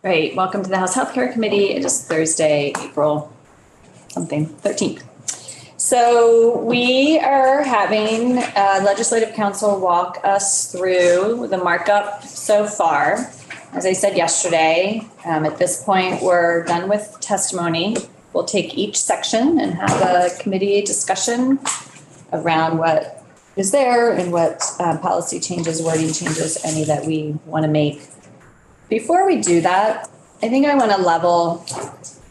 Right, welcome to the House Healthcare Committee. It is Thursday, April 13th. So we are having Legislative Council walk us through the markup so far. As I said yesterday, at this point, we're done with testimony. We'll take each section and have a committee discussion around what is there and what policy changes, wording changes, any that we want to make. Before we do that, I think I want to level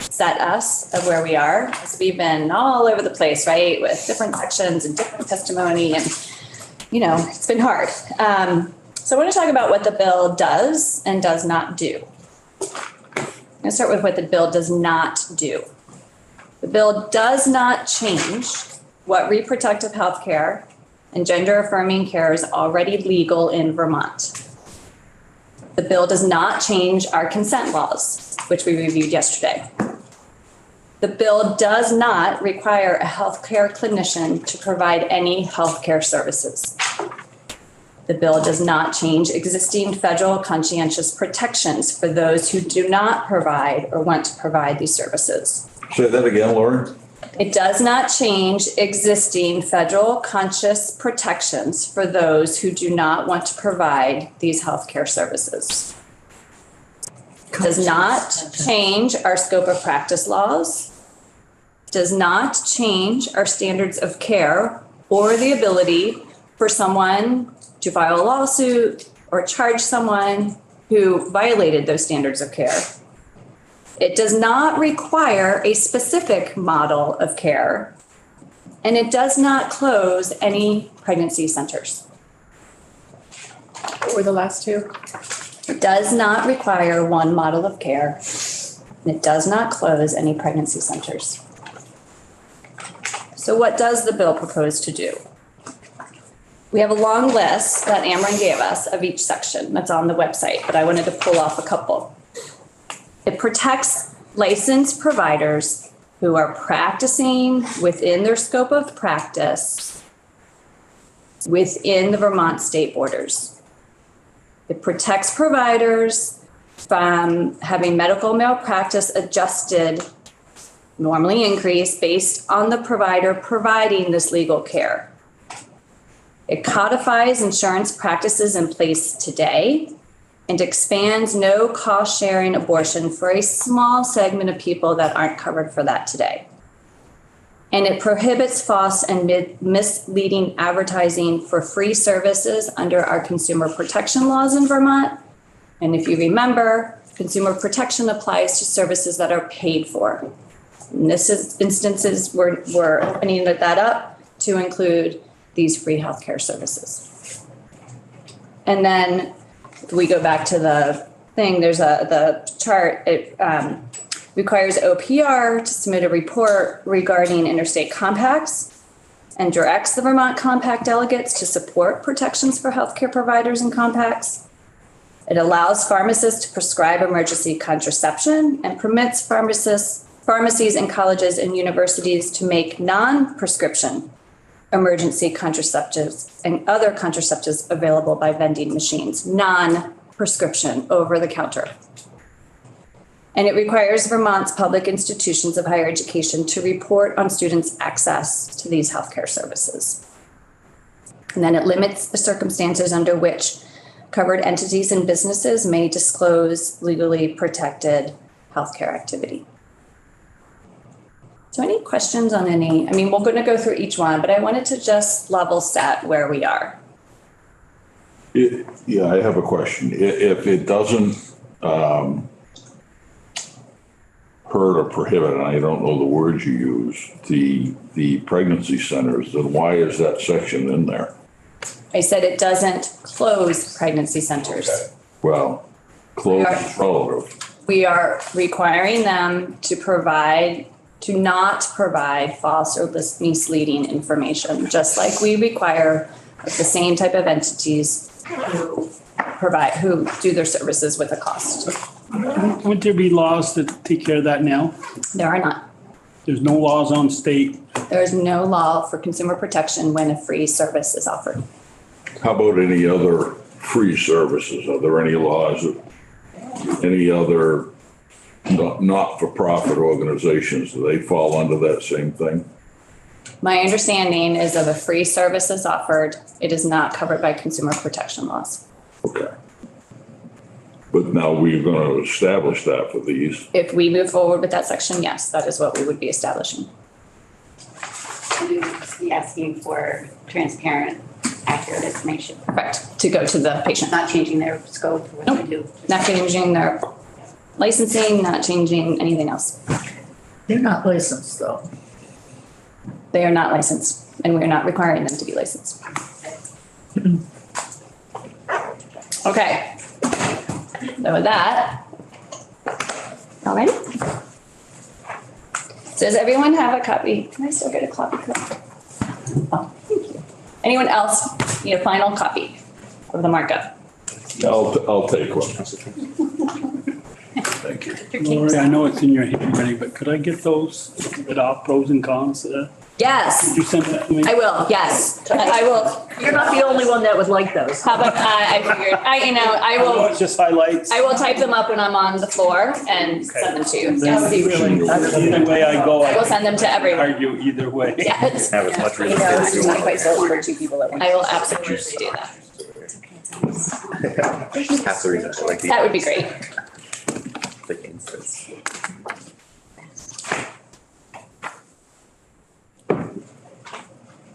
set us of where we are, because we've been all over the place, right, with different sections and different testimony, and it's been hard. So I want to talk about what the bill does and does not do. I'm going to start with what the bill does not do. The bill does not change what reproductive health care and gender affirming care is already legal in Vermont. The bill does not change our consent laws, which we reviewed yesterday. The bill does not require a healthcare clinician to provide any healthcare services. The bill does not change existing federal conscientious protections for those who do not provide or want to provide these services. Say that again, Lauren. It does not change existing federal conscious protections for those who do not want to provide these healthcare services. It does not change our scope of practice laws, does not change our standards of care or the ability for someone to file a lawsuit or charge someone who violated those standards of care. It does not require a specific model of care, and it does not close any pregnancy centers. What were the last two? It does not require one model of care, and it does not close any pregnancy centers. So what does the bill propose to do? We have a long list that Ameren gave us of each section that's on the website, but I wanted to pull off a couple. It protects licensed providers who are practicing within their scope of practice within the Vermont state borders. It protects providers from having medical malpractice adjusted, normally increased, based on the provider providing this legal care. It codifies insurance practices in place today and expands no cost sharing abortion for a small segment of people that aren't covered for that today. And it prohibits false and misleading advertising for free services under our consumer protection laws in Vermont. And if you remember, consumer protection applies to services that are paid for. In this instances, we're opening that up to include these free healthcare services. And then if we go back to the thing, there's the chart. It requires OPR to submit a report regarding interstate compacts and directs the Vermont Compact delegates to support protections for healthcare providers and compacts. It allows pharmacists to prescribe emergency contraception and permits pharmacies and colleges and universities to make non-prescription emergency contraceptives and other contraceptives available by vending machines, non-prescription, over the counter. And it requires Vermont's public institutions of higher education to report on students' access to these healthcare services. And then it limits the circumstances under which covered entities and businesses may disclose legally protected healthcare activity. So any questions on any? I mean, we're going to go through each one, but I wanted to just level set where we are. Yeah, I have a question. If it doesn't hurt or prohibit, and I don't know the words you use, the pregnancy centers, then why is that section in there? I said it doesn't close pregnancy centers. Okay. Well, close is relative. We are requiring them to not provide false or misleading information, just like we require of the same type of entities who do their services with a cost. Would there be laws that take care of that now? There are not. There's no laws on state. There is no law for consumer protection when a free service is offered. How about any other free services? Are there any laws that any other not-for-profit organizations, do they fall under that same thing? My understanding is if a free service is offered, it is not covered by consumer protection laws. Okay. But now we're going to establish that for these. If we move forward with that section, yes, that is what we would be establishing. You would be asking for transparent, accurate information, Correct, to go to the patient. not changing their scope of what Nope. they do. Not changing their licensing, not changing anything else. They're not licensed though. They are not licensed, and we are not requiring them to be licensed. Okay. So with that, all right. So does everyone have a copy? Can I still get a copy? Oh, thank you. Anyone else need a final copy of the markup? I'll take one. Thank you. Lori, I know it's in your handwriting, but could I get those, with our pros and cons? Yes, Did you send that to me? I will, yes. I will. You're not the only one that would like those. How about, I figured, I Oh, will. it's just highlights. I will type them up when I'm on the floor and send them to you. That would Yes. be really, that's Either way I go, I will I send them to everyone. argue either way. Yes. Have as much real you know, estate it's as you not want. quite so for two people at once. I will absolutely do that. Have to read it, like the- That would be great.